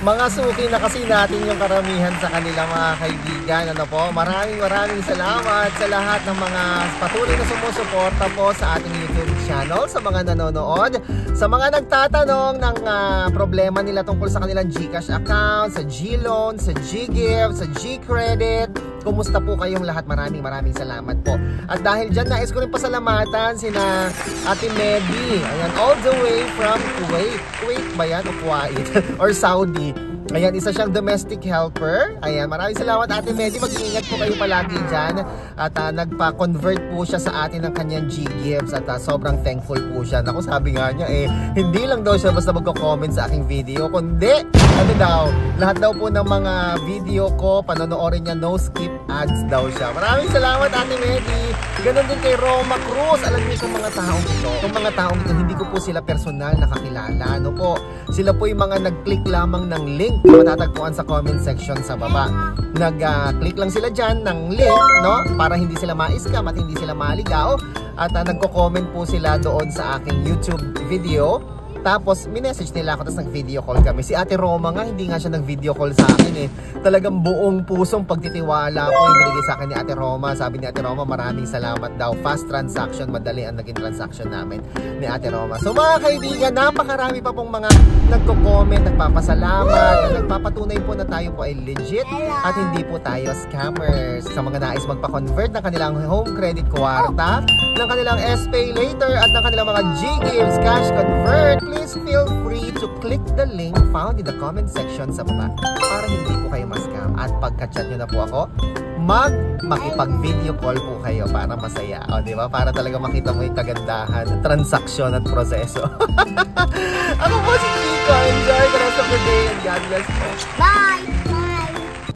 Mga suki na kasi natin yung karamihan sa kanila mga kaibigan. Ano po? Maraming salamat sa lahat ng mga patuloy na sumusuporta po sa ating YouTube channel, sa mga nanonood, sa mga nagtatanong ng problema nila tungkol sa kanilang GCash account, sa GLoan, sa GGive, sa GCredit. Kumusta po kayong lahat? Maraming salamat po. At dahil dyan, nais ko rin pasalamatan sina Ate Medi. Ayan, all the way from Kuwait. Kuwait ba yan? O Kuwait? Or Saudi. Ayan, isa siyang domestic helper. Ayan, maraming salamat Ate Medi. Mag-iingat po kayo palagi dyan. At nagpa-convert po siya sa atin ng kanyang GGives. At sobrang thankful po siya. Naku, sabi nga niya hindi lang daw siya basta magko-comment sa aking video, kundi ano daw, lahat daw po ng mga video ko, panonoorin niya, no skip ads daw siya. Maraming salamat Ate Medi. Ganon din kay Roma Cruz. Alam niyo itong mga taong ito. Itong mga taong ito, hindi ko po sila personal nakakilala. Ano po? Sila po yung mga nag-click lamang ng link na matatagpuan sa comment section sa baba. Nag-click lang sila dyan ng link, no? Para hindi sila ma-scam at hindi sila maligaw. At nagko-comment po sila doon sa aking YouTube video. Tapos, minessage nila ako, tapos nag-video call kami. Si Ate Roma nga, hindi nga siya nag-video call sa akin Talagang buong pusong pagtitiwala po yung binigay sa akin ni Ate Roma. Sabi ni Ate Roma, maraming salamat daw. Fast transaction, madali ang naging transaction namin ni Ate Roma. So mga kaibigan, napakarami pa pong mga nagko-comment, nagpapasalamat, nagpapatunay po na tayo po ay legit at hindi po tayo scammers. Sa mga nais magpa-convert ng kanilang home credit kwarta, ng kanilang SPay later at ng kanilang mga GGives cash convert, please feel free to click the link found in the comment section sa baba para hindi po kayo ma-scam. At pagka-chat nyo na po ako, makipag-video call po kayo para masaya. O, di ba? Para talaga makita mo yung kagandahan, transaksyon at proseso. Ako po si Chico. Enjoy the rest of the day and God bless you. Bye!